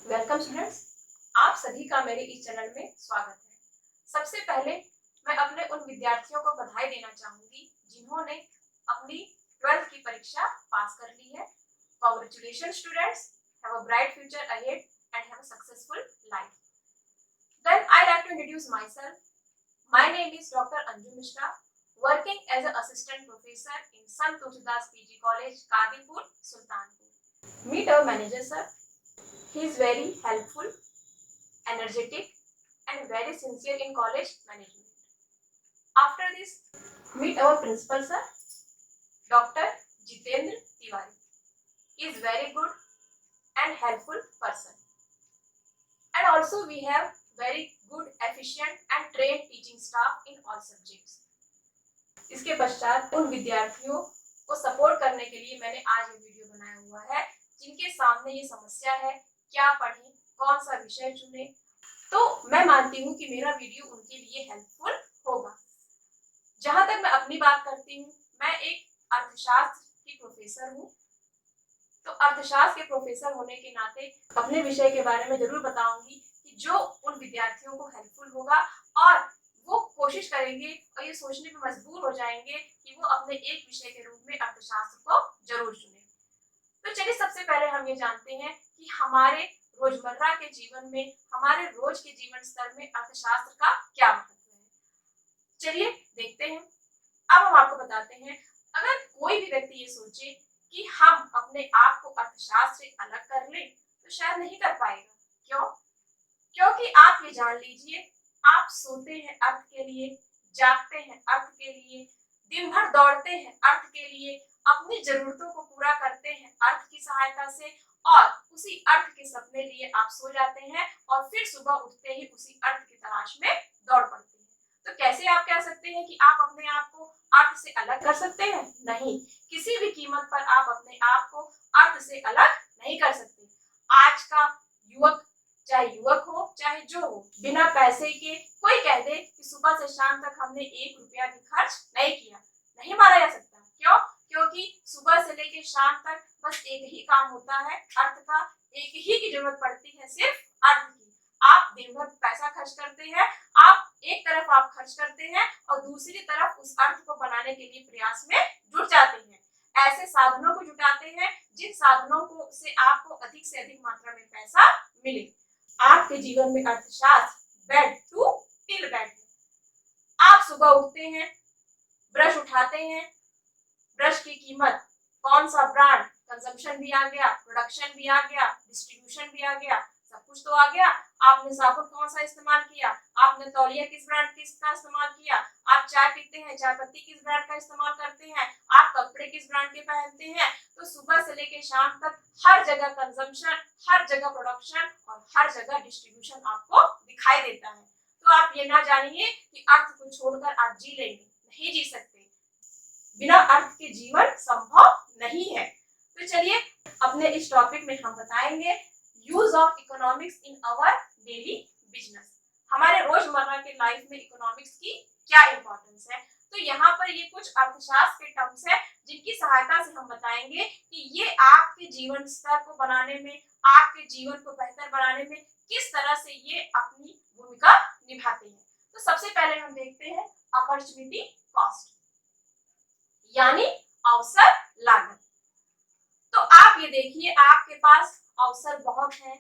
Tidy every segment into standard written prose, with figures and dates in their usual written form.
Welcome students, आप सभी का मेरे इस चैनल में स्वागत है। सबसे पहले मैं अपने उन विद्यार्थियों को बधाई देना चाहूंगी जिन्होंने अपनी 12th की परीक्षा पास कर ली है। Congratulations students, have a bright future ahead and have a successful life. Then I like to introduce myself. My name is Dr. Anju Mishra, working as an assistant professor in Sant Tulsidas PG College, Kadipur, Sultanpur. Meet our manager sir. He is very helpful, energetic and very sincere in college management. After this, meet our principal sir, Dr. Jitendra Tiwari. He is very good and helpful person. And also we have very good, efficient and trained teaching staff in all subjects. इसके पश्चात उन विद्यार्थियों को support करने के लिए मैंने आज ये वीडियो बनाया हुआ है जिनके सामने ये समस्या है, क्या पढ़ें, कौन सा विषय चुने। तो मैं मानती हूँ कि मेरा वीडियो उनके लिए हेल्पफुल होगा। जहां तक मैं अपनी बात करती हूँ, मैं एक अर्थशास्त्र की प्रोफेसर हूँ। तो अर्थशास्त्र के प्रोफेसर होने के नाते अपने विषय के बारे में जरूर बताऊंगी कि जो उन विद्यार्थियों को हेल्पफुल होगा और वो कोशिश करेंगे और ये सोचने में मजबूर हो जाएंगे कि वो अपने एक विषय के रूप में अर्थशास्त्र को जरूर चुने। तो चलिए सबसे पहले हम ये जानते हैं कि हमारे रोजमर्रा के जीवन में, हमारे रोज के जीवन स्तर में अर्थशास्त्र का क्या महत्व है। चलिए देखते हैं। अब हम आपको बताते हैं, अगर कोई भी व्यक्ति ये सोचे कि हम अपने आप को अर्थशास्त्र से अलग कर लें तो शायद नहीं कर पाएगा। क्यों? क्योंकि आप ये जान लीजिए, आप सोते हैं अर्थ के लिए, जागते हैं अर्थ के लिए, दिन भर दौड़ते हैं अर्थ के लिए, अपनी जरूरतों को पूरा करते हैं अर्थ की सहायता से और उसी अर्थ के सपने लिए आप सो जाते हैं और फिर सुबह उठते ही उसी अर्थ की तलाश में दौड़ पड़ते हैं। तो कैसे आप कह सकते हैं कि आप अपने आप को अर्थ से अलग कर सकते हैं? नहीं, किसी भी कीमत पर आप अपने आप को अर्थ से अलग नहीं कर सकते। आज का युवक, चाहे युवक हो चाहे जो हो, बिना पैसे के कोई कह दे कि सुबह से शाम तक हमने 1 रुपया भी खर्च नहीं किया, नहीं मारा जा सकता। क्यों? क्योंकि सुबह से लेकर शाम तक बस एक ही काम होता है अर्थ का, एक ही की जरूरत पड़ती है, सिर्फ अर्थ की। आप दिन भर पैसा खर्च करते हैं, आप एक तरफ आप खर्च करते हैं और दूसरी तरफ उस अर्थ को बनाने के लिए प्रयास में जुट जाते हैं। ऐसे साधनों को जुटाते हैं जिन साधनों को से आपको अधिक से अधिक मात्रा में पैसा मिले। आपके जीवन में अर्थशास्त्र बेड टू टिल बेड है। आप सुबह उठते हैं, ब्रश उठाते हैं, ब्रश की कीमत, कौन सा ब्रांड, कंजम्पशन भी आ गया, प्रोडक्शन भी आ गया, डिस्ट्रीब्यूशन भी आ गया, सब कुछ तो आ गया। आपने साबुन कौन सा इस्तेमाल किया, आपने तौलिया किस ब्रांड का इस्तेमाल किया, आप चाय पीते हैं, चाय पत्ती किस ब्रांड का इस्तेमाल करते हैं, आप कपड़े किस ब्रांड के पहनते हैं। तो सुबह से लेकर शाम तक हर जगह कंजम्पशन, हर जगह प्रोडक्शन और हर जगह डिस्ट्रीब्यूशन आपको दिखाई देता है। तो आप ये ना जानिए कि अर्थ को छोड़कर आप जी लेंगे, नहीं जी सकते। बिना अर्थ के जीवन संभव नहीं है। तो चलिए अपने इस टॉपिक में हम बताएंगे use of economics in our daily business. हमारे रोजमर्रा के लाइफ में इकोनॉमिक्स की क्या इंपॉर्टेंस है। तो यहाँ पर ये कुछ अर्थशास्त्र के टर्म्स है जिनकी सहायता से हम बताएंगे कि ये आपके जीवन स्तर को बनाने में, आपके जीवन को बेहतर बनाने में किस तरह से ये अपनी भूमिका निभाते हैं। तो सबसे पहले हम देखते हैं अपॉर्चुनिटी कॉस्ट, यानी अवसर लागत। तो आप ये देखिए, आपके पास अवसर बहुत है,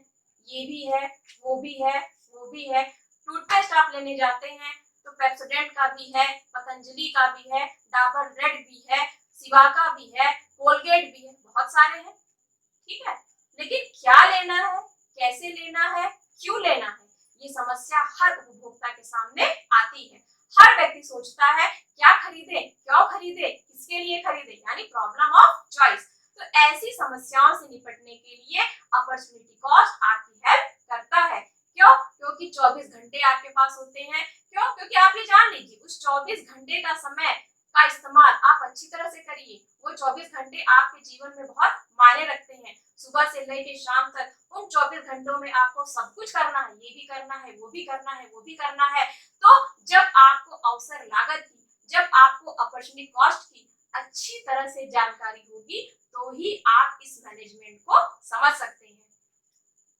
ये भी है, वो भी है, वो भी है। टूथपेस्ट आप लेने जाते हैं तो पेप्सोडेंट का भी है, पतंजलि का भी है, डाबर रेड भी है, सिवा का भी है, कोलगेट भी है, बहुत सारे हैं। ठीक है, लेकिन क्या लेना है, कैसे लेना है, क्यों लेना है, ये समस्या हर उपभोक्ता के सामने आती है। हर व्यक्ति सोचता है क्या खरीदे, क्यों खरीदे, किसके लिए खरीदे, यानी प्रॉब्लम ऑफ चॉइस। तो ऐसी समस्याओं से निपटने के लिए अपॉर्चुनिटी कॉस्ट आपकी हेल्प करता है। क्यों? क्योंकि 24 घंटे आपके पास होते हैं। क्यों? क्योंकि आप ये जान लीजिए, उस 24 घंटे का समय का इस्तेमाल आप अच्छी तरह से करिए। वो 24 घंटे आपके जीवन में बहुत मायने रखते हैं। सुबह से लेकर शाम तक उन 24 घंटों में आपको सब कुछ करना है, ये भी करना है, वो भी करना है, वो भी करना है। तो जब आपको अवसर लागत की, जब आपको अपॉर्चुनिटी कॉस्ट की अच्छी तरह से जानकारी होगी तो ही आप इस मैनेजमेंट को समझ सकते हैं।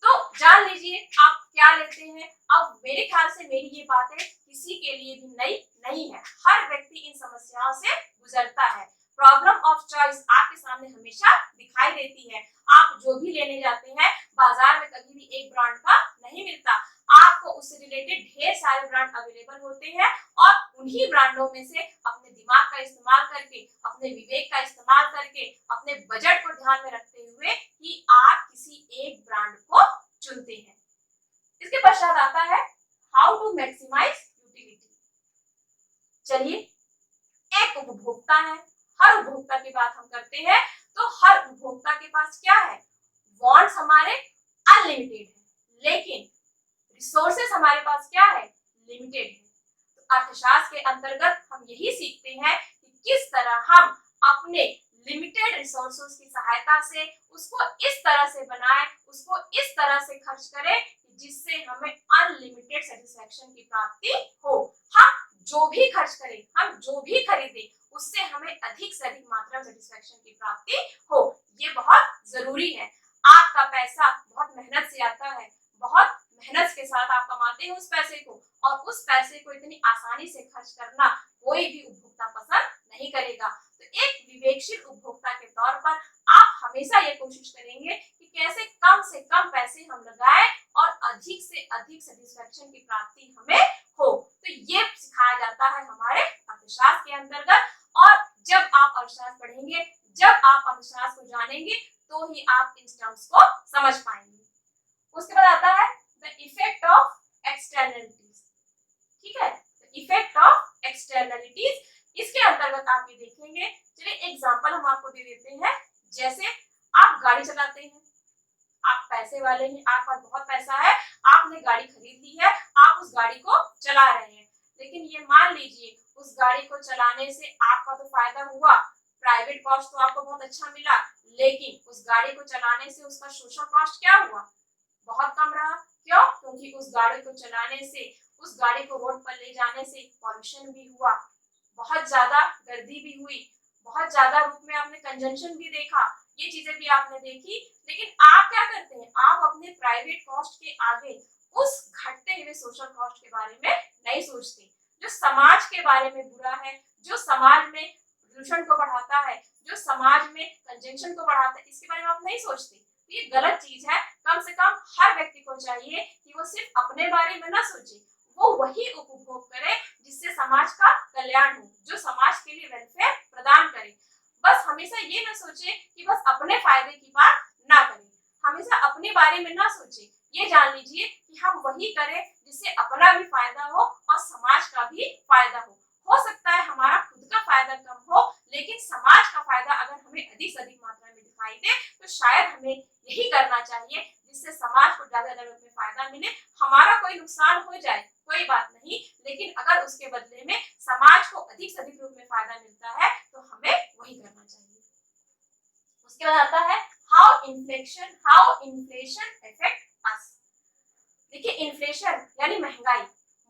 तो जान लीजिए आप क्या लेते हैं। अब मेरे ख्याल से मेरी ये बातें किसी के लिए भी नई नहीं है, हर व्यक्ति इन समस्याओं से गुजरता है। प्रॉब्लम ऑफ चॉइस आपके सामने हमेशा दिखाई देती है। आप जो भी लेने जाते हैं बाजार में कभी भी एक ब्रांड का नहीं मिलता, आपको उससे रिलेटेड ढेर सारे ब्रांड अवेलेबल होते हैं और उन्हीं ब्रांडों में से अपने दिमाग का इस्तेमाल करके, अपने विवेक का इस्तेमाल करके, अपने बजट को ध्यान में रखते हुए कि आप किसी एक ब्रांड को चुनते हैं। इसके पश्चात आता है हाउ टू मैक्सिमाइज यूटिलिटी। चलिए, एक उपभोक्ता है, हर उपभोक्ता की बात हम करते हैं तो हर उपभोक्ता के पास क्या है, वांट्स हमारे अनलिमिटेड है, लेकिन रिसोर्सेस हमारे पास क्या है, लिमिटेड है। तो अर्थशास्त्र के अंतर्गत हम यही सीखते हैं कि किस तरह हम अपने लिमिटेड रिसोर्सेस की सहायता से उसको इस तरह से बनाएं, उसको इस तरह से खर्च करें जिससे हमें अनलिमिटेड सेटिस्फैक्शन की प्राप्ति हो। हम जो भी खर्च करें, हम जो भी खरीदें, उससे हमें अधिक से अधिक मात्रा में सेटिस्फैक्शन की प्राप्ति हो। ये बहुत जरूरी है। आपका पैसा बहुत मेहनत से आता है, बहुत मेहनत के साथ आप कमाते हैं उस पैसे को, और उस पैसे को इतनी आसानी से खर्च करना कोई भी उपभोक्ता पसंद नहीं करेगा। तो एक विवेकशील उपभोक्ता के तौर पर आप हमेशा ये कोशिश करेंगे कि कैसे कम से कम पैसे हम लगाएं और अधिक से अधिक सेटिस्फैक्शन की प्राप्ति हमें हो। तो ये सिखाया जाता है हमारे अर्थशास्त्र के अंतर्गत, और जब आप अर्थशास्त्र पढ़ेंगे, जब आप अर्थशास्त्र को जानेंगे तो ही आप इन टर्म्स को समझ पाएंगे। उसके बाद आता है द इफेक्ट ऑफ एक्सटर्नलिटीज। ठीक है, इफेक्ट ऑफ एक्सटर्नलिटीज, इसके अंतर्गत आप ये देखेंगे। चलिए एग्जांपल हम आपको दे देते हैं। जैसे आप गाड़ी चलाते हैं, आप पैसे वाले हैं, आपके पास बहुत पैसा है, आपने गाड़ी खरीद ली है, आप उस गाड़ी को चला रहे हैं, लेकिन ये मान लीजिए उस गाड़ी को चलाने से आपका तो फायदा हुआ, प्राइवेट कॉस्ट तो आपको बहुत अच्छा मिला, लेकिन उस गाड़ी को चलाने से उसका सोशल कॉस्ट क्या हुआ, बहुत कम रहा। क्यों? क्योंकि उस गाड़ी को चलाने से, उस गाड़ी को रोड पर ले जाने से पॉल्यूशन भी हुआ, बहुत ज्यादा गर्दी भी हुई, बहुत ज्यादा रूप में आपने कंजम्पशन भी देखा, ये चीजें भी आपने देखी। लेकिन आप क्या करते हैं, आप अपने प्राइवेट कॉस्ट के आगे उस घटते हुए सोशल कॉस्ट के बारे में नहीं सोचते, जो समाज के बारे में बुरा है, जो समाज में प्रदूषण को बढ़ाता है, जो समाज में कंजम्पशन को बढ़ाता है, इसके बारे में आप नहीं सोचते। तो ये गलत चीज है। कम से कम हर व्यक्ति को चाहिए कि वो सिर्फ अपने बारे में ना सोचे, वो वही उपभोग करे जिससे समाज का कल्याण हो, जो समाज के लिए वेलफेयर प्रदान करे। बस हमेशा ये ना सोचे कि बस अपने फायदे की बात ना करें, हमेशा अपने बारे में ना सोचे। ये जान लीजिए कि हम वही करें जिससे अपना भी फायदा हो और समाज का भी फायदा हो सकता है हमारा खुद का फायदा कम हो, लेकिन समाज का फायदा अगर हमें अधिक से अधिक मात्रा में दिखाई दे तो शायद हमें यही करना चाहिए जिससे समाज को ज्यादा जरूरत में फायदा मिले। हमारा कोई नुकसान हो जाए कोई बात नहीं, लेकिन अगर उसके बदले में समाज को अधिक से अधिक रूप में फायदा मिलता है तो हमें वही करना चाहिए। उसके बाद आता है हाउ इन्फ्लेशन अफेक्ट अस। देखिए इन्फ्लेशन यानी महंगाई,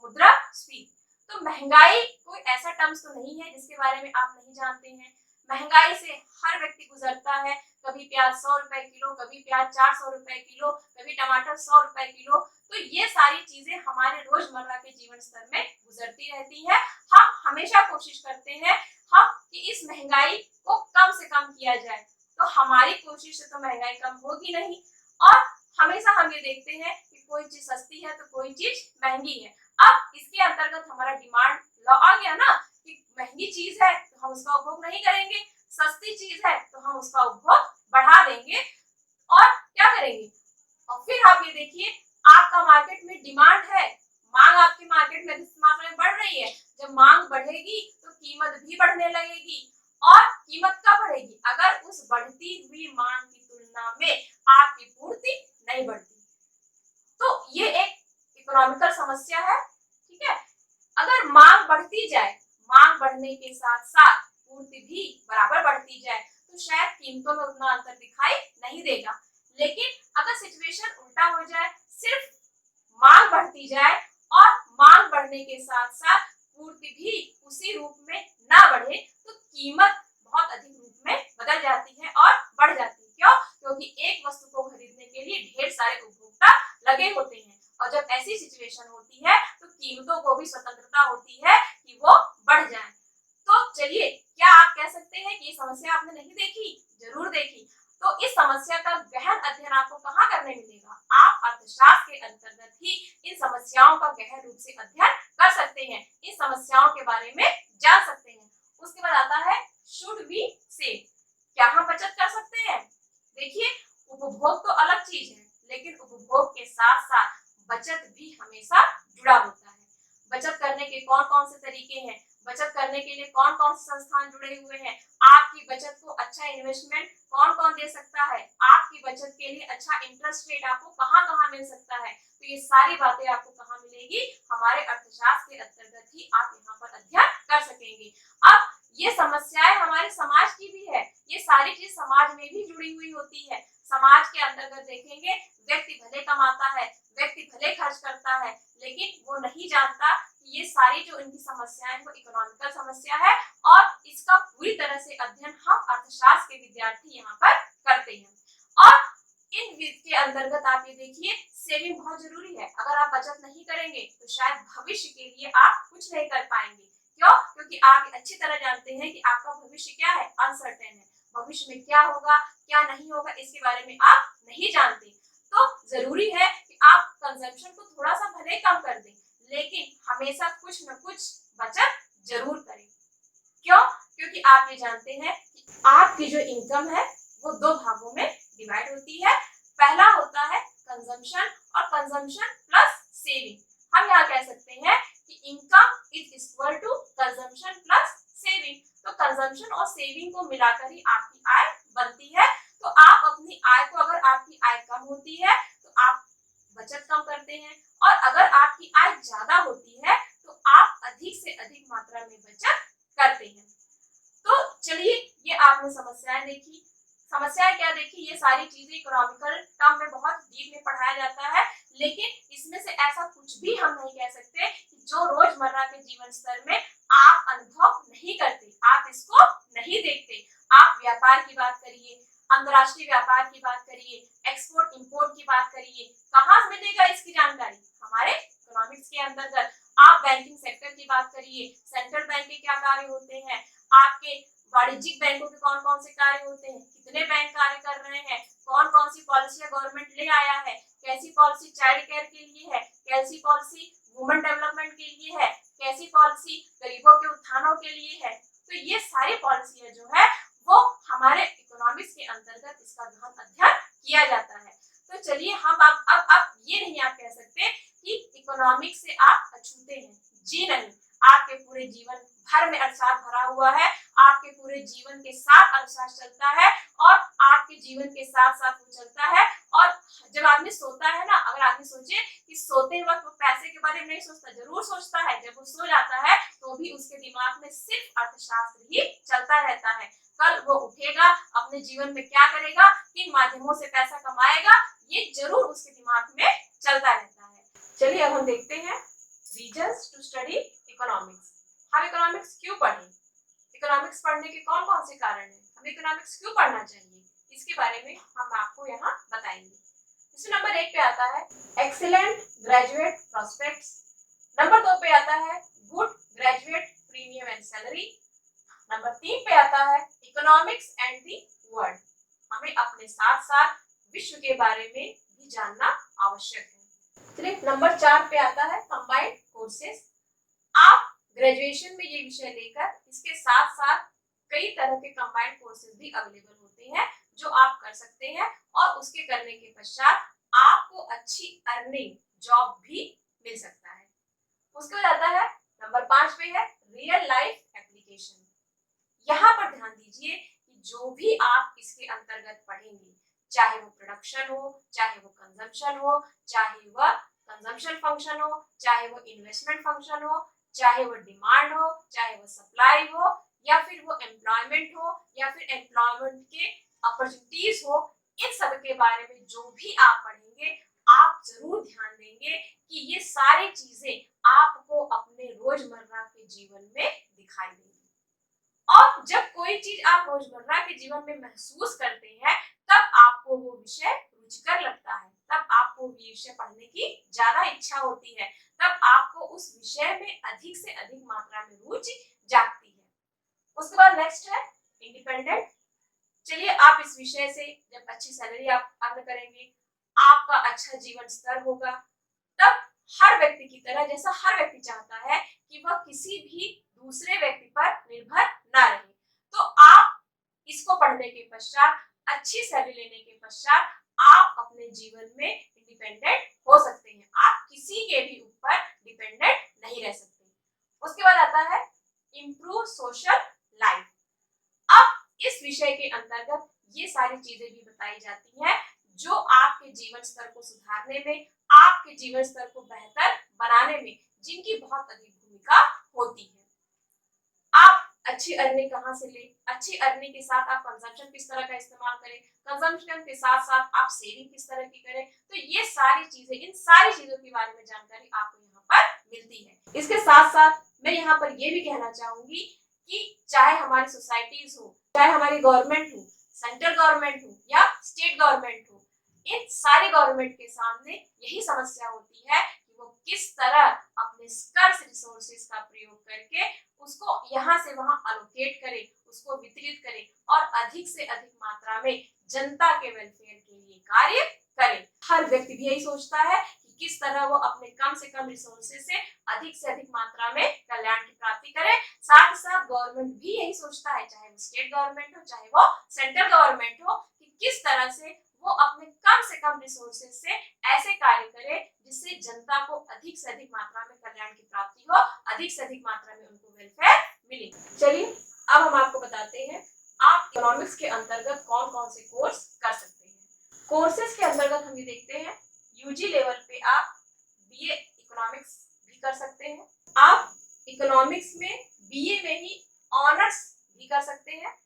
मुद्रास्फीति। तो महंगाई कोई ऐसा टर्म्स तो नहीं है जिसके बारे में आप नहीं जानते हैं। महंगाई से हर व्यक्ति गुजरता है, कभी प्याज 100 रुपए किलो, कभी प्याज 400 रुपए किलो, कभी टमाटर 100 रुपए किलो। तो ये सारी चीजें हमारे रोजमर्रा के जीवन स्तर में गुजरती रहती है। हम हमेशा कोशिश करते हैं हम कि इस महंगाई को कम से कम किया जाए, तो हमारी कोशिश से तो महंगाई कम होगी नहीं। और हमेशा हम ये देखते हैं कि कोई चीज सस्ती है तो कोई चीज महंगी है। अब इसके अंतर्गत हमारा डिमांड लॉ आ गया ना कि महंगी चीज है तो हम उसका उपभोग नहीं करेंगे, सस्ती चीज है तो हम उसका उपभोग बढ़ा देंगे और क्या करेंगे। और फिर आप ये देखिए आपका मार्केट में डिमांड है, मांग आपकी मार्केट में अधिक मात्रा में बढ़ रही है। जब मांग बढ़ेगी तो कीमत भी बढ़ने लगेगी, और कीमत कब बढ़ेगी, अगर उस बढ़ती हुई मांग की तुलना में आपकी पूर्ति नहीं बढ़ती। तो ये एक इकोनॉमिकल समस्या है। ठीक है, अगर मांग बढ़ती जाए, मांग बढ़ने के साथ साथ पूर्ति भी बराबर बढ़ती जाए तो शायद कीमतों में उतना अंतर दिखाई नहीं देगा। लेकिन अगर सिचुएशन उल्टा हो जाए, सिर्फ मांग बढ़ती जाए और मांग बढ़ने के साथ साथ पूर्ति भी उसी रूप में ना बढ़े तो कीमत बहुत अधिक रूप में बदल जाती है और बढ़ जाती है। क्यों? क्योंकि एक वस्तु को खरीदने के लिए ढेर सारे उपभोक्ता समस्या आपने नहीं देखी? जरूर देखी। तो इस समस्या का गहन अध्ययन आपको कहाँ करने मिलेगा? आप अर्थशास्त्र के अंतर्गत ही इन समस्याओं का गहन रूप से अध्ययन कर सकते हैं, इन समस्याओं के बारे में जान सकते हैं। उसके बाद आता है शुड वी सेव, क्या हम बचत कर सकते हैं? देखिए, उपभोग तो अलग चीज है, लेकिन उपभोग के साथ साथ बचत भी हमेशा जुड़ा होता है। बचत करने के कौन कौन से तरीके हैं, बचत करने के लिए कौन कौन से संस्थान जुड़े हुए हैं, आपकी बचत को अच्छा इन्वेस्टमेंट कौन कौन दे सकता है, आपकी बचत के लिए अच्छा इंटरेस्ट रेट आपको कहाँ कहाँ मिल सकता है, तो ये सारी बातें आपको कहाँ मिलेगी? हमारे अर्थशास्त्र के अंतर्गत ही आप यहाँ पर अध्ययन कर सकेंगे। अब ये समस्याएं हमारे समाज की भी है, ये सारी चीज समाज में भी जुड़ी हुई होती है। समाज के अंतर्गत देखेंगे, व्यक्ति भले कमाता है, व्यक्ति भले खर्च करता है, लेकिन वो नहीं जानता कि ये सारी जो इनकी समस्याएं वो इकोनॉमिकल समस्या है, और इसका पूरी तरह से अध्ययन हम अर्थशास्त्र के विद्यार्थी यहाँ पर करते हैं। और इन के अंतर्गत आप ये देखिए, सेविंग बहुत जरूरी है। अगर आप बचत नहीं करेंगे तो शायद भविष्य के लिए आप कुछ नहीं कर पाएंगे। क्यों? क्योंकि आप अच्छी तरह जानते हैं कि आपका भविष्य क्या है, अनसर्टेन है। भविष्य में क्या होगा क्या नहीं होगा इसके बारे में आप नहीं जानते, तो जरूरी है कि आप कंजम्पशन को थोड़ा सा भले कम कर दें, लेकिन हमेशा कुछ न कुछ बचत जरूर करें। क्यों? क्योंकि आप ये जानते हैं कि आपकी जो इनकम है वो दो भागों में डिवाइड होती है। पहला होता है कंजम्पशन और कंजम्पशन प्लस सेविंग। हम यहाँ कह सकते हैं कि income is equal to consumption plus saving. तो कंजम्पशन और सेविंग को मिलाकर ही आपकी आय बनती है। तो आप अपनी आय को, अगर आपकी आय कम होती है तो आप बचत कम करते हैं, और अगर आपकी आय ज्यादा होती है तो आप अधिक से अधिक मात्रा में बचत करते हैं। तो चलिए, ये आपने समस्याएं देखी। समस्याएं क्या देखी? ये सारी चीजें इकोनॉमिकल टर्म में बहुत डीप में पढ़ाया जाता है, लेकिन इसमें से ऐसा कुछ भी हम नहीं कह सकते कि जो रोजमर्रा के जीवन स्तर में आप अनुभव नहीं करते, आप इसको नहीं देखते। आप व्यापार की बात करिए, अंतरराष्ट्रीय व्यापार की बात करिए, एक्सपोर्ट इंपोर्ट की बात करिए, कहाँ मिलेगा इसकी जानकारी? हमारे इकोनॉमिक्स के अंतर्गत। आप बैंकिंग सेक्टर की बात करिए, सेंट्रल बैंक के क्या कार्य होते हैं, आपके वाणिज्यिक बैंकों के कौन कौन से कार्य होते हैं, कितने बैंक कार्य कर रहे हैं, कौन कौन सी पॉलिसियां गवर्नमेंट ले आया है, कैसी पॉलिसी चाइल्ड केयर के लिए है, कैसी पॉलिसी वुमेन डेवलपमेंट के लिए है, कैसी पॉलिसी गरीबों के उत्थानों के लिए है। तो ये सारी पॉलिसियां जो है वो हमारे इकोनॉमिक्स के अंतर्गत इसका गहन अध्ययन किया जाता है। तो चलिए, हम अब ये नहीं आप कह सकते कि इकोनॉमिक्स से आप अछूते हैं, जी नहीं। आपके पूरे जीवन भर में अर्थशास्त्र भरा हुआ है, आपके पूरे जीवन के साथ अर्थशास्त्र चलता है, और आपके जीवन के साथ साथ वो चलता है। और जब आदमी सोता है ना, अगर आदमी सोचे कि सोते वक्त वो पैसे के बारे में नहीं सोचता, जरूर सोचता है। जब वो सो जाता है तो भी उसके दिमाग में सिर्फ अर्थशास्त्र ही चलता रहता है। कल वो उठेगा, अपने जीवन में क्या करेगा, किन माध्यमों से पैसा कमाएगा, ये जरूर उसके दिमाग में चलता रहता है। चलिए, अब हम देखते हैं रीजंस टू स्टडी इकोनॉमिक्स। हम इकोनॉमिक्स क्यों पढ़ें, इकोनॉमिक्स पढ़ने के कौन कौन से कारण हैं, हमें इकोनॉमिक्स क्यों पढ़ना चाहिए, इसके बारे में हम आपको यहाँ बताएंगे। इसमें नंबर 1 पे आता है एक्सीलेंट ग्रेजुएट प्रोस्पेक्ट्स। नंबर 2 पे आता है good graduate premium and salary. Number 3 पे आता है इकोनॉमिक्स एंड द वर्ल्ड। हमें अपने साथ साथ विश्व के बारे में भी जानना आवश्यक है। चलिए, नंबर 4 पे आता है कंबाइंड कोर्सेज। आप ग्रेजुएशन में ये विषय लेकर इसके साथ साथ कई तरह के कंबाइंड कोर्सेज भी अवेलेबल होते हैं जो आप कर सकते हैं, और उसके करने के पश्चात आपको अच्छी अर्निंग जॉब भी मिल सकता है। उसके बाद आता है नंबर 5 पे है रियल लाइफ एप्लीकेशन। यहाँ पर ध्यान दीजिए कि जो भी आप इसके अंतर्गत पढ़ेंगे, चाहे वो प्रोडक्शन हो, चाहे वो कंजम्पशन हो, चाहे वह कंजम्पशन फंक्शन हो, चाहे वो इन्वेस्टमेंट फंक्शन हो, चाहे वो डिमांड हो, चाहे वो सप्लाई हो, या फिर वो एम्प्लॉयमेंट हो, या फिर एम्प्लॉयमेंट के अपॉर्चुनिटीज हो, इन सब के बारे में जो भी आप पढ़ेंगे, आप जरूर ध्यान देंगे कि ये सारी चीजें आपको अपने रोजमर्रा के जीवन में दिखाई देंगी। और जब कोई चीज आप रोजमर्रा के जीवन में महसूस करते हैं, तब आपको वो विषय रुचिकर लगता है, तब आपको वो विषय पढ़ने की ज्यादा इच्छा होती है, तब आपको उस विषय में अधिक से अधिक मात्रा में रुचि जागती है। उसके बाद नेक्स्ट है इंडिपेंडेंट चलिए, आप इस विषय से जब अच्छी सैलरी आप अर्न करेंगे, आपका अच्छा जीवन स्तर होगा, तब हर व्यक्ति की तरह, जैसा हर व्यक्ति चाहता है कि वह किसी भी दूसरे व्यक्ति पर निर्भर ना रहे, तो आप इसको पढ़ने के पश्चात, अच्छी सैलरी लेने के पश्चात आप अपने जीवन में इंडिपेंडेंट हो सकते हैं। आप किसी के भी ऊपर डिपेंडेंट नहीं रह सकते। उसके बाद आता है इम्प्रूव सोशल लाइफ। अब इस विषय के अंतर्गत ये सारी चीजें भी बताई जाती हैं जो आपके जीवन स्तर को सुधारने में, आपके जीवन स्तर को बेहतर बनाने में जिनकी बहुत अधिक भूमिका होती है। आप अच्छी अर्निंग कहाँ से ले, अच्छी अर्निंग के साथ आप कंजम्पशन किस तरह का इस्तेमाल करें, कंजम्पशन के साथ साथ आप सेविंग किस तरह की करें, तो ये सारी चीजें, इन सारी चीजों के बारे में जानकारी आपको यहाँ पर मिलती है। इसके साथ साथ मैं यहाँ पर ये भी कहना चाहूंगी कि चाहे हमारी सोसाइटीज हो, चाहे हमारी गवर्नमेंट हो, सेंट्रल गवर्नमेंट हो या स्टेट गवर्नमेंट हो, इन सारी गवर्नमेंट के सामने यही समस्या होती है कि वो किस तरह अपने स्कार्स रिसोर्सेज का प्रयोग करके उसको यहाँ से वहां अलोकेट करे, उसको वितरित करे और अधिक से अधिक मात्रा में जनता के वेलफेयर के लिए कार्य करे। हर व्यक्ति भी यही सोचता है कि किस तरह वो अपने कम से कम रिसोर्सेज से अधिक मात्रा में कल्याण की प्राप्ति करे। साथ ही साथ गवर्नमेंट भी यही सोचता है, चाहे वो स्टेट गवर्नमेंट हो चाहे वो सेंट्रल गवर्नमेंट हो, कि किस तरह से वो अपने कम से कम रिसोर्सेज से ऐसे कार्य करे जिससे जनता को अधिक से अधिक मात्रा में कल्याण की प्राप्ति हो, अधिक से अधिक मात्रा में उनको वेलफेयर मिले। चलिए, अब हम आपको बताते हैं आप इकोनॉमिक्स के अंतर्गत कौन कौन से कोर्स कर सकते हैं। कोर्सेज के अंतर्गत हम ये देखते हैं, यूजी लेवल पे आप बीए इकोनॉमिक्स भी कर सकते हैं। आप इकोनॉमिक्स में बीए में ही ऑनर्स भी कर सकते हैं।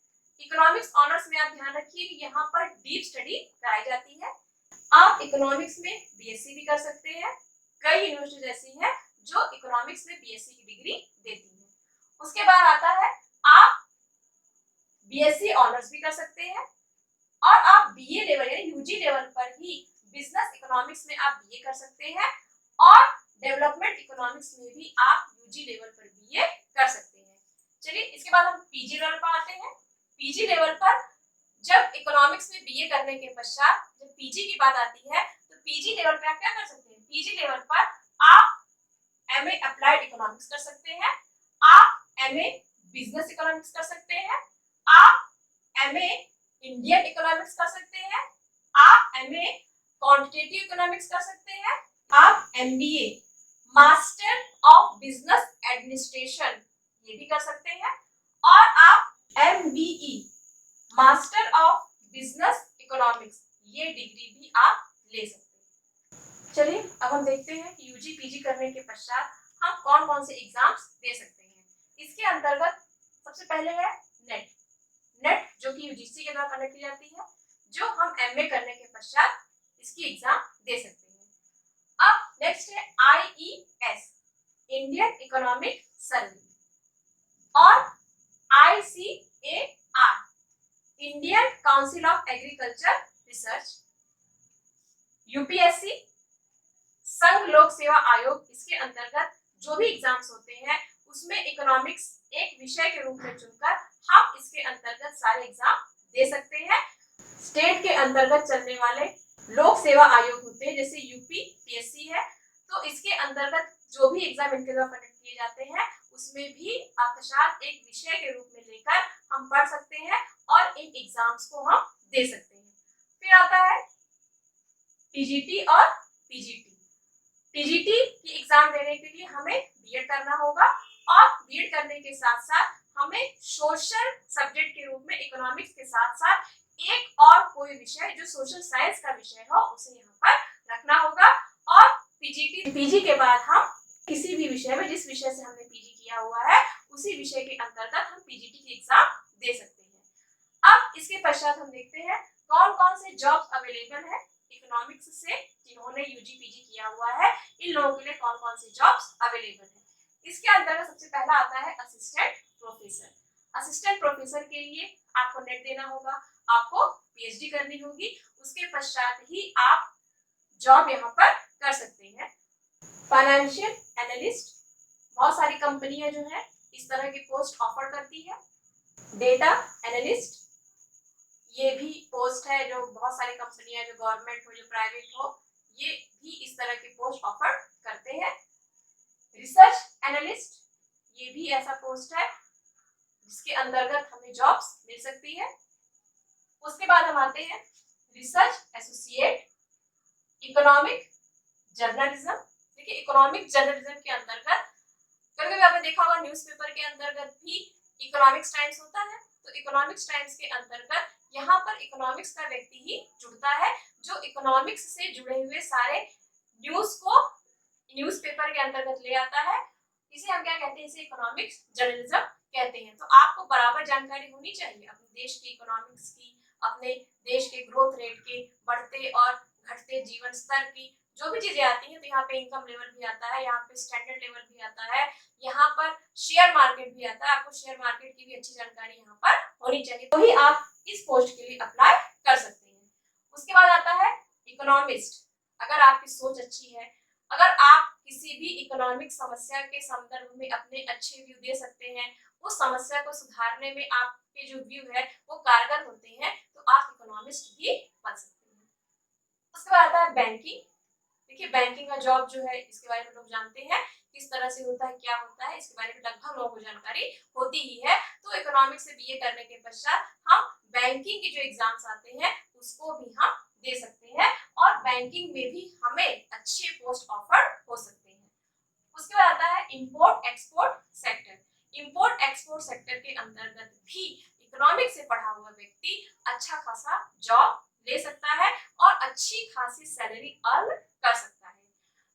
इकोनॉमिक्स ऑनर्स में आप ध्यान रखिए कि यहाँ पर डीप स्टडी कराई जाती है। आप इकोनॉमिक्स में बीएससी भी कर सकते हैं। कई यूनिवर्सिटीज ऐसी हैं जो इकोनॉमिक्स में बीएससी की डिग्री देती है। उसके बाद आता है आप बीएससी ऑनर्स भी कर सकते हैं और आप बीए लेवल यानी यूजी लेवल पर ही बिजनेस इकोनॉमिक्स में आप बीए कर सकते हैं और डेवलपमेंट इकोनॉमिक्स में भी आप यूजी लेवल पर बीए कर सकते हैं। चलिए, इसके बाद हम पीजी लेवल पर आते हैं। पीजी लेवल पर जब इकोनॉमिक्स में बीए करने के पश्चात जब पीजी की बात आती है, तो पीजी लेवल पे आप क्या कर सकते हैं, पीजी लेवल पर आप एमए अप्लाइड इकोनॉमिक्स कर सकते हैं, आप एमए बिजनेस इकोनॉमिक्स कर सकते हैं, आप एमए इंडियन इकोनॉमिक्स कर सकते हैं, आप एमए क्वांटिटेटिव इकोनॉमिक्स कर सकते हैं, आप MBA master of business administration ये भी कर सकते हैं और आप MBE master of business economics ये डिग्री भी आप ले सकते हैं। चलिए, अब हम देखते हैं कि यूजी पीजी करने के पश्चात हम कौन कौन से एग्जाम्स दे सकते हैं। इसके अंतर्गत सबसे पहले है नेट। नेट जो कि यूजीसी के द्वारा कंडक्ट की जाती है, जो हम एमए करने के पश्चात इसकी एग्जाम दे सकते हैं। अब नेक्स्ट है आईईएस इंडियन इकोनॉमिक सर्वे और ICAR Indian council of agriculture research, UPSC संघ लोक सेवा आयोग, इसके अंतर्गत जो भी एग्जाम्स होते हैं उसमें इकोनॉमिक्स एक विषय के रूप में चुनकर हम इसके अंतर्गत सारे एग्जाम दे सकते हैं। स्टेट के अंतर्गत चलने वाले लोक सेवा आयोग होते हैं, जैसे यूपी पीएससी है, तो इसके अंतर्गत जो भी एग्जाम इनके द्वारा कंडक्ट किए जाते हैं उसमें भी अर्थशास्त्र एक विषय के रूप में लेकर हम पढ़ सकते हैं और इन एग्जाम्स को हम दे सकते हैं। फिर आता है टीजीटी और पीजीटी। टीजीटी की एग्जाम देने के लिए हमें बीएड करना होगा और बीएड करने के साथ साथ हमें सोशल सब्जेक्ट के रूप में इकोनॉमिक्स के साथ साथ एक और कोई विषय जो सोशल साइंस का विषय हो उसे यहाँ पर रखना होगा और पीजी के बाद हम किसी भी विषय में, जिस विषय से हमने पीजी किया हुआ है उसी विषय के अंतर्गत हम पीजीटी की एग्जाम दे सकते हैं। अब इसके पश्चात हम देखते हैं कौन कौन से जॉब्स अवेलेबल है इकोनॉमिक्स से, जिन्होंने यूजी पीजी किया हुआ है इन लोगों के लिए कौन कौन से जॉब्स अवेलेबल है। इसके अंतर्गत सबसे पहला आता है असिस्टेंट प्रोफेसर। असिस्टेंट प्रोफेसर के लिए आपको नेट देना होगा, आपको पीएचडी करनी होगी, उसके पश्चात ही आप जॉब यहाँ पर कर सकते हैं। फाइनेंशियल एनालिस्ट, बहुत सारी कंपनियां जो है इस तरह की पोस्ट ऑफर करती है। डेटा एनालिस्ट, ये भी पोस्ट है जो बहुत सारी कंपनियां, जो गवर्नमेंट हो जो प्राइवेट हो, ये भी इस तरह की पोस्ट ऑफर करते हैं। रिसर्च एनालिस्ट, ये भी ऐसा पोस्ट है जिसके अंतर्गत हमें जॉब्स मिल सकती है। उसके बाद हम आते हैं रिसर्च एसोसिएट, इकोनॉमिक जर्नलिज्म। देखिए इकोनॉमिक जर्नलिज्म के अंतर्गत कभी कभी आपने देखा होगा न्यूज़पेपर के अंतर्गत भी इकोनॉमिक्स टाइम्स होता है, तो इकोनॉमिक्स टाइम्स के अंतर्गत यहाँ पर इकोनॉमिक्स का व्यक्ति ही जुड़ता है, जो इकोनॉमिक्स से जुड़े हुए सारे न्यूज को न्यूज़पेपर के अंतर्गत ले आता है। इसे हम क्या कहते हैं, इसे इकोनॉमिक्स जर्नलिज्म कहते हैं। तो आपको बराबर जानकारी होनी चाहिए अपने देश की इकोनॉमिक्स की, अपने देश के ग्रोथ रेट के, बढ़ते और घटते जीवन स्तर की, जो भी चीजें आती हैं। तो यहाँ पे इनकम लेवल भी आता है, यहाँ पे स्टैंडर्ड लेवल भी आता है, यहाँ पर शेयर मार्केट भी आता है। आपको शेयर मार्केट की भी अच्छी जानकारी यहाँ पर होनी चाहिए, तो ही आप इस पोस्ट के लिए अप्लाई कर सकते हैं। उसके बाद आता है इकोनॉमिस्ट। अगर आपकी सोच अच्छी है, अगर आप किसी भी इकोनॉमिक समस्या के संदर्भ में अपने अच्छे व्यू दे सकते हैं, उस समस्या को सुधारने में आपके जो व्यू है वो कारगर होते हैं, तो आप इकोनॉमिस्ट भी बन सकते हैं। उसके बाद आता है बैंकिंग। देखिए बैंकिंग का जॉब जो है, इसके बारे में लोग जानते हैं किस तरह से होता है, क्या होता है, इसके बारे में लगभग लोगों को जानकारी होती ही है। तो इकोनॉमिक्स से बीए करने के पश्चात हम बैंकिंग के जो एग्जाम्स आते हैं उसको भी हम दे सकते हैं, और बैंकिंग में भी हमें अच्छे पोस्ट ऑफर हो सकते हैं। उसके बाद आता है import export sector. Import export sector के अंतर्गत भी इकोनॉमिक्स से पढ़ा हुआ व्यक्ति अच्छा खासा जॉब ले सकता है और अच्छी खासी सैलरी अर्न कर सकता है।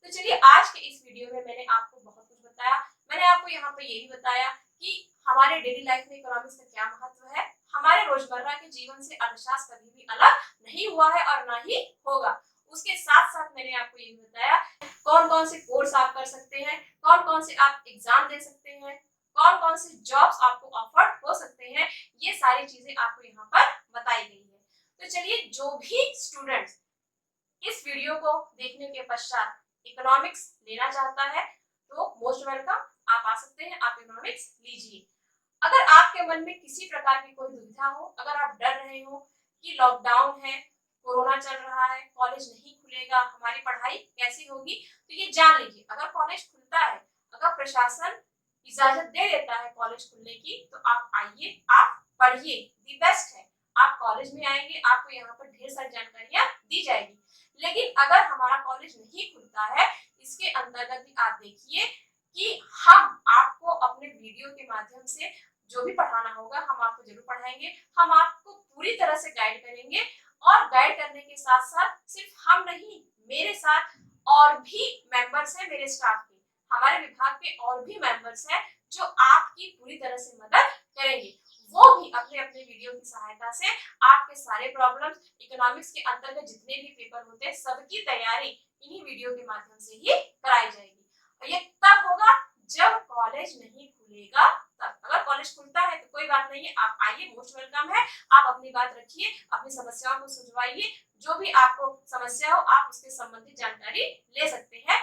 तो चलिए आज के इस वीडियो में मैंने आपको बहुत कुछ बताया। मैंने आपको यहाँ पे ये भी बताया कि हमारे डेली लाइफ में इकोनॉमिक्स का क्या महत्व है। हमारे रोजमर्रा के जीवन से अर्थशास्त्र कभी भी अलग नहीं हुआ है और ना ही होगा। उसके साथ साथ मैंने आपको ये भी बताया कौन कौन से कोर्स आप कर सकते हैं, कौन कौन से आप एग्जाम दे सकते हैं, कौन कौन से जॉब्स आपको ऑफर हो सकते हैं। ये सारी चीजें आपको यहाँ पर बताई गई है। तो चलिए जो भी स्टूडेंट्स इस वीडियो को देखने के पश्चात इकोनॉमिक्स लेना चाहता है तो मोस्ट वेलकम, आप आ सकते हैं, आप इकोनॉमिक्स लीजिए। अगर आपके मन में किसी प्रकार की कोई दुविधा हो, अगर आप डर रहे हो कि लॉकडाउन है, कोरोना चल रहा है, कॉलेज नहीं खुलेगा, हमारी पढ़ाई कैसी होगी, तो ये जान लीजिए अगर कॉलेज खुलता है, अगर प्रशासन इजाजत दे देता है कॉलेज खुलने की, तो आप आइए, आप पढ़िए। दी बेस्ट है, आप कॉलेज में आएंगे, आपको यहाँ पर ढेर सारी जानकारियां दी जाएगी। लेकिन अगर हमारा कॉलेज नहीं खुलता है, इसके अंतर्गत भी आप देखिए कि हम आपको अपने वीडियो के माध्यम से जो भी पढ़ाना होगा हम आपको जरूर पढ़ाएंगे। हम आपको पूरी तरह से गाइड करेंगे, और गाइड करने के साथ साथ सिर्फ हम नहीं, मेरे साथ और भी मेंबर्स हैं मेरे स्टाफ के, हमारे विभाग के और भी मेंबर्स हैं जो आपकी पूरी तरह से मदद करेंगे। वो भी अपने अपने वीडियो की सहायता से आपके सारे प्रॉब्लम्स, इकोनॉमिक्स के अंतर्गत जितने भी पेपर होते हैं सबकी तैयारी इन्हीं वीडियो के माध्यम से ही कराई जाएगी। और ये तब होगा जब कॉलेज नहीं खुलेगा तब। अगर कॉलेज खुलता है तो कोई बात नहीं है, आप आइए, मोस्ट वेलकम है। आप अपनी बात रखिए, अपनी समस्याओं को सुलझवाइए, जो भी आपको समस्या हो आप उसके संबंधित जानकारी ले सकते हैं।